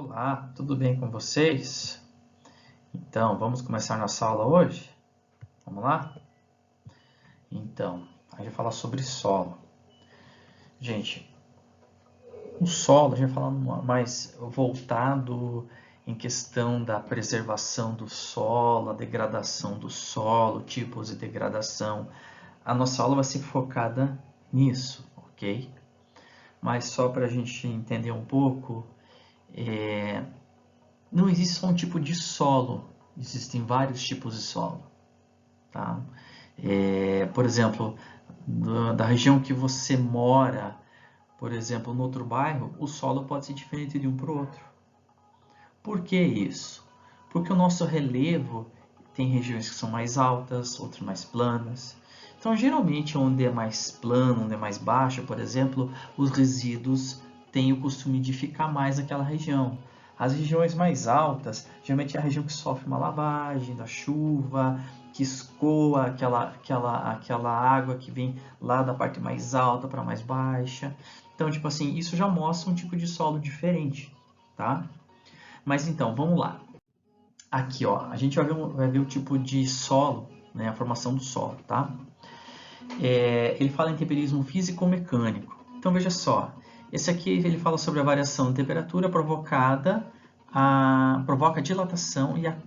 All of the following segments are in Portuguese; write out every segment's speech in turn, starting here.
Olá, tudo bem com vocês? Então, vamos começar nossa aula hoje? Vamos lá? Então, a gente vai falar sobre solo. Gente, o solo, a gente vai falar mais voltado em questão da preservação do solo, a degradação do solo, tipos de degradação. A nossa aula vai ser focada nisso, ok? Mas só para a gente entender um pouco, não existe só um tipo de solo, existem vários tipos de solo. Tá? Por exemplo, da região que você mora, por exemplo, no outro bairro, o solo pode ser diferente de um para o outro. Por que isso? Porque o nosso relevo tem regiões que são mais altas, outras mais planas. Então, geralmente, onde é mais plano, onde é mais baixo, por exemplo, os resíduos têm o costume de ficar mais naquela região. As regiões mais altas, geralmente é a região que sofre uma lavagem da chuva, que escoa aquela água que vem lá da parte mais alta para mais baixa. Então, tipo assim, isso já mostra um tipo de solo diferente, tá? Mas então, vamos lá. Aqui, ó, a gente vai ver o tipo de solo, né, a formação do solo, tá? Ele fala em temperismo físico-mecânico. Então, veja só. Esse aqui, ele fala sobre a variação de temperatura provoca a dilatação e a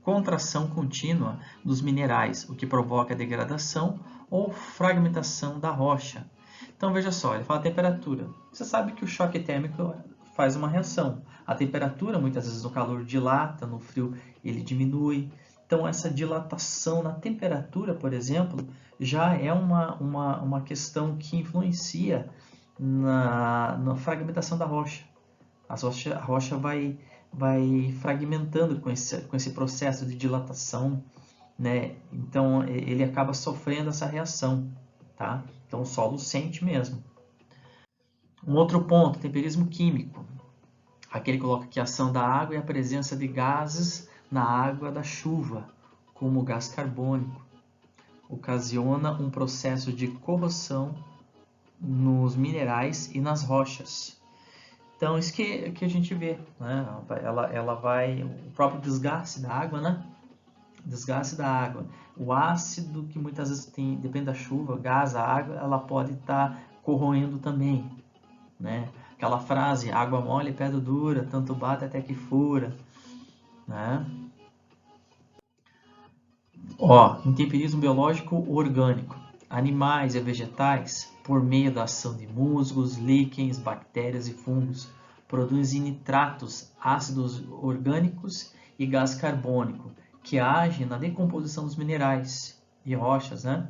contração contínua dos minerais, o que provoca a degradação ou fragmentação da rocha. Então, veja só, ele fala temperatura. Você sabe que o choque térmico faz uma reação. A temperatura, muitas vezes, no calor dilata, no frio ele diminui. Então, essa dilatação na temperatura, por exemplo, já é uma questão que influencia na fragmentação da rocha. A rocha vai fragmentando com esse processo de dilatação, né? Então, ele acaba sofrendo essa reação, tá? Então, o solo sente mesmo. Um outro ponto, temperismo químico. Aqui ele coloca aqui a ação da água e a presença de gases na água da chuva, como o gás carbônico, ocasiona um processo de corrosão nos minerais e nas rochas. Então, isso que a gente vê, né? Ela vai, o próprio desgaste da água, né? Desgaste da água. O ácido que muitas vezes tem, depende da chuva, gás, a água, ela pode estar corroendo também, né? Aquela frase, água mole, pedra dura, tanto bate até que fura, né? Ó, em temperismo biológico orgânico, animais e vegetais, por meio da ação de musgos, líquens, bactérias e fungos, produzem nitratos, ácidos orgânicos e gás carbônico, que agem na decomposição dos minerais e rochas, né?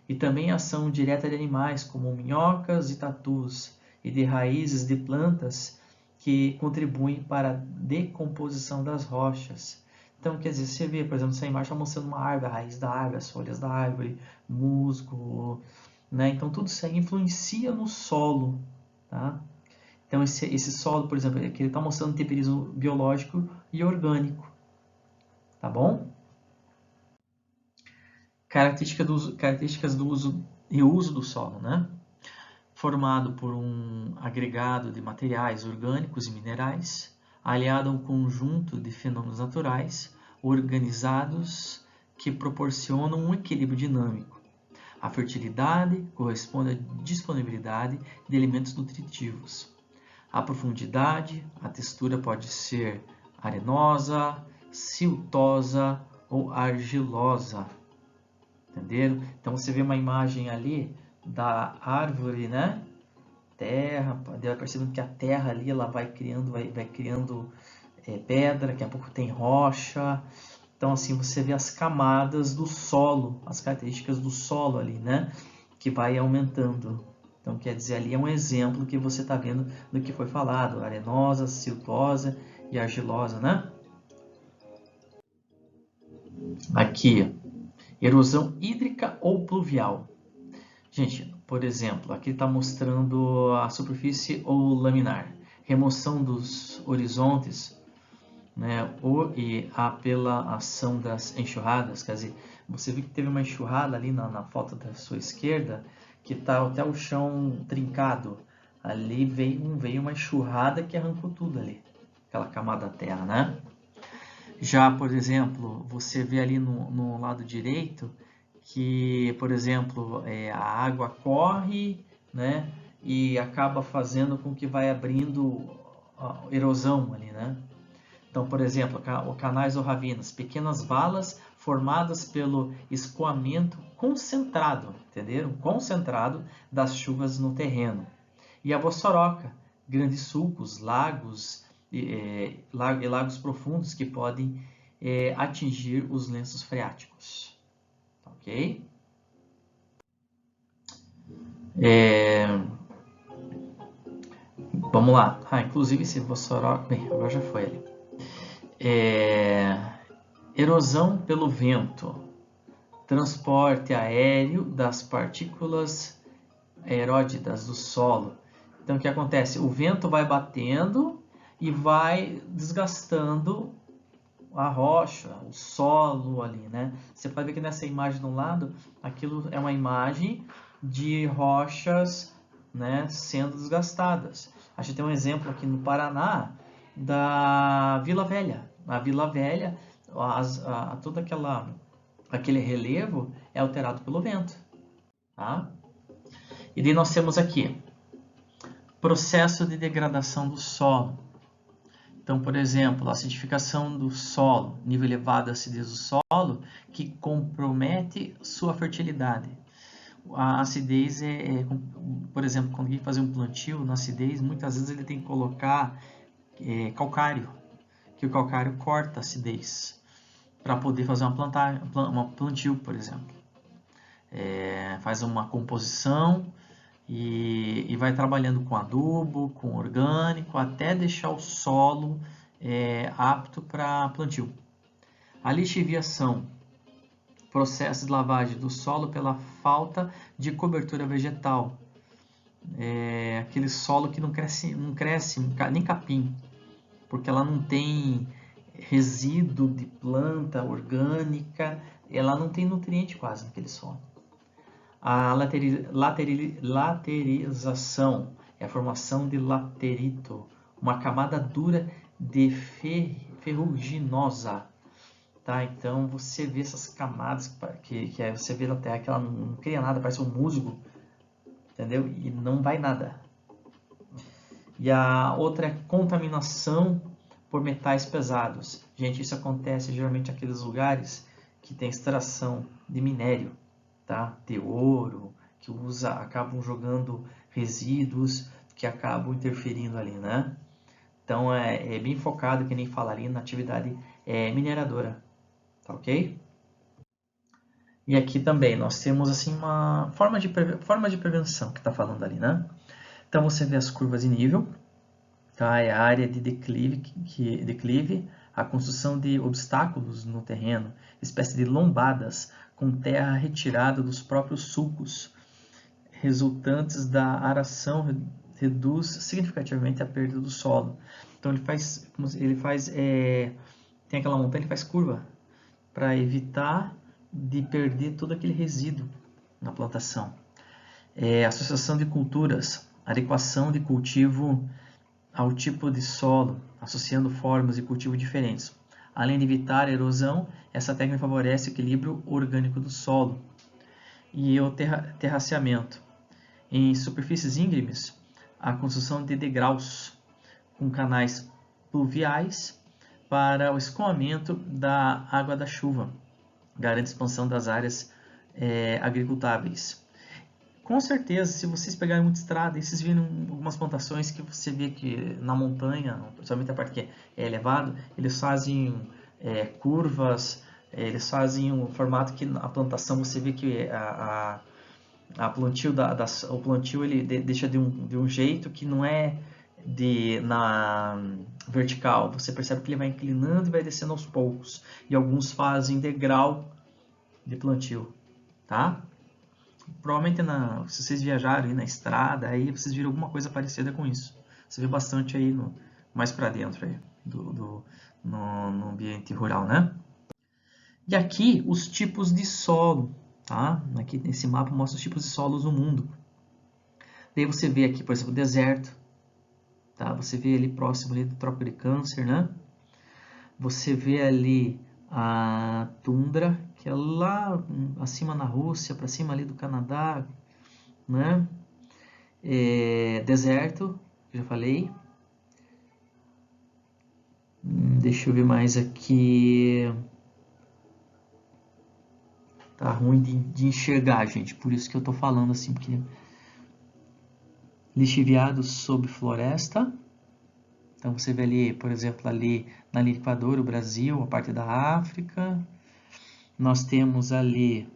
E também a ação direta de animais, como minhocas e tatus, e de raízes de plantas que contribuem para a decomposição das rochas. Então, quer dizer, você vê, por exemplo, essa imagem está mostrando uma árvore, a raiz da árvore, as folhas da árvore, musgo, né? Então, tudo isso aí influencia no solo, tá? Então, esse solo, por exemplo, aqui ele está mostrando temperismo biológico e orgânico, tá bom? Características do uso e uso do solo, né? Formado por um agregado de materiais orgânicos e minerais, aliado a um conjunto de fenômenos naturais organizados que proporcionam um equilíbrio dinâmico. A fertilidade corresponde à disponibilidade de elementos nutritivos. A profundidade, a textura pode ser arenosa, siltosa ou argilosa. Entenderam? Então você vê uma imagem ali da árvore, né? Terra, vai percebendo que a terra ali ela vai criando pedra, daqui a pouco tem rocha. Então assim você vê as camadas do solo, as características do solo ali, né? Que vai aumentando. Então quer dizer, ali é um exemplo que você está vendo do que foi falado, arenosa, siltosa e argilosa, né? Aqui, erosão hídrica ou pluvial. Gente, por exemplo, aqui está mostrando a superfície ou laminar, remoção dos horizontes, né, pela ação das enxurradas. Quer dizer, você viu que teve uma enxurrada ali na foto da sua esquerda, que está até o chão trincado. Ali veio uma enxurrada que arrancou tudo ali. aquela camada da terra, né? Já, por exemplo, você vê ali no lado direito que, por exemplo, a água corre, né? E acaba fazendo com que vai abrindo erosão ali, né? Então, por exemplo, canais ou ravinas, pequenas valas formadas pelo escoamento concentrado, entenderam? Concentrado das chuvas no terreno. E a bossoroca, grandes sulcos, lagos e lagos profundos que podem atingir os lenços freáticos. Ok? Vamos lá. Inclusive esse bossoroca... Bem, agora já foi ali. Erosão pelo vento. Transporte aéreo das partículas aeródidas do solo. Então, o que acontece? O vento vai batendo e vai desgastando a rocha, o solo ali, né? Você pode ver que nessa imagem do lado, aquilo é uma imagem de rochas, né, sendo desgastadas. A gente tem um exemplo aqui no Paraná da Vila Velha. Na Vila Velha, todo aquele relevo é alterado pelo vento, tá? E daí nós temos aqui processo de degradação do solo. Então, por exemplo, a acidificação do solo, nível elevado de acidez do solo, que compromete sua fertilidade. A acidez por exemplo, quando alguém faz um plantio na acidez, muitas vezes ele tem que colocar calcário, que o calcário corta a acidez, para poder fazer uma plantio, por exemplo. Faz uma composição e vai trabalhando com adubo, com orgânico, até deixar o solo apto para plantio. A lixiviação, processo de lavagem do solo pela falta de cobertura vegetal. Aquele solo que não cresce nem capim, porque ela não tem resíduo de planta orgânica, ela não tem nutriente quase naquele solo. A laterização é a formação de laterito, uma camada dura de ferruginosa. Tá? Então você vê essas camadas que você vê na terra que ela não cria nada, parece um musgo, entendeu? E não vai nada. E a outra é contaminação por metais pesados. Gente, isso acontece geralmente naqueles lugares que tem extração de minério, tá? De ouro, que acabam jogando resíduos que acabam interferindo ali, né? Então é bem focado, que nem fala ali, na atividade mineradora, tá ok? E aqui também nós temos assim uma forma de prevenção que está falando ali, né? Então você vê as curvas de nível, tá? É a área de declive, a construção de obstáculos no terreno, espécie de lombadas com terra retirada dos próprios sulcos, resultantes da aração reduz significativamente a perda do solo. Então tem aquela montanha, ele faz curva para evitar de perder todo aquele resíduo na plantação. Associação de culturas, adequação de cultivo ao tipo de solo, associando formas de cultivo diferentes. Além de evitar a erosão, essa técnica favorece o equilíbrio orgânico do solo. E o terraceamento. Em superfícies íngremes, a construção de degraus com canais pluviais para o escoamento da água da chuva. Garante a expansão das áreas agricultáveis. Com certeza, se vocês pegarem muita estrada e vocês viram algumas plantações que você vê que na montanha, principalmente a parte que é elevado, eles fazem curvas, eles fazem um formato que a plantação você vê que o plantio ele deixa de um jeito que não é na vertical. Você percebe que ele vai inclinando e vai descendo aos poucos. E alguns fazem degrau de plantio, tá? Provavelmente se vocês viajarem na estrada, aí vocês viram alguma coisa parecida com isso. Você vê bastante aí mais para dentro aí, no ambiente rural, né? E aqui os tipos de solo, tá? Aqui nesse mapa mostra os tipos de solos no mundo. Daí você vê aqui, por exemplo, deserto, tá? Você vê ali próximo ali do Trópico de Câncer, né? Você vê ali a tundra, que é lá acima na Rússia, para cima ali do Canadá, né? Deserto, já falei. Deixa eu ver mais aqui. Tá ruim de enxergar, gente, por isso que eu tô falando assim, porque lixiviado sob floresta. Então você vê ali, por exemplo, ali na linha do Equador, o Brasil, a parte da África. Nós temos ali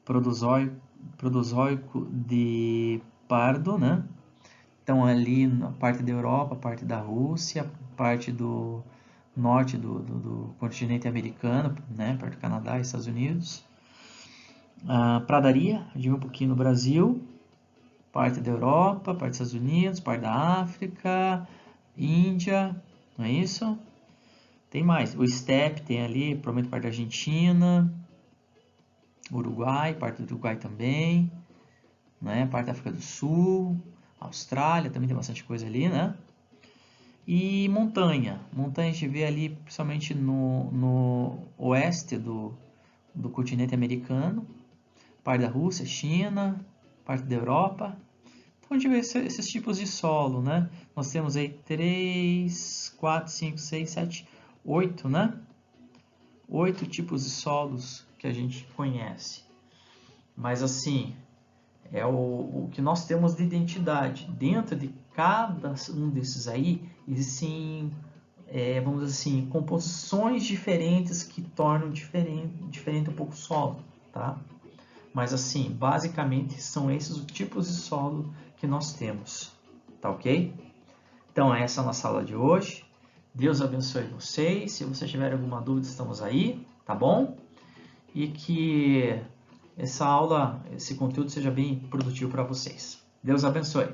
protozoico de Pardo, né? Então ali na parte da Europa, a parte da Rússia, parte do norte do continente americano, né? Parte do Canadá e Estados Unidos. A pradaria, de um pouquinho no Brasil, parte da Europa, parte dos Estados Unidos, parte da África, Índia, não é isso? Tem mais, o steppe tem ali, provavelmente parte da Argentina, Uruguai, parte do Uruguai também, né? Parte da África do Sul, Austrália, também tem bastante coisa ali, né? E montanha a gente vê ali principalmente no oeste do continente americano, parte da Rússia, China, parte da Europa. Então a gente vê esses tipos de solo, né? Nós temos aí 3, 4, 5, 6, 7, 8, né? 8 tipos de solos que a gente conhece. Mas assim, é o que nós temos de identidade. Dentro de cada um desses aí, existem, vamos dizer assim, composições diferentes que tornam diferente um pouco o solo, tá? Mas assim, basicamente são esses os tipos de solo que nós temos, tá ok? Então essa é a nossa aula de hoje. Deus abençoe vocês. Se você tiver alguma dúvida, estamos aí, tá bom? E que essa aula, esse conteúdo seja bem produtivo para vocês. Deus abençoe.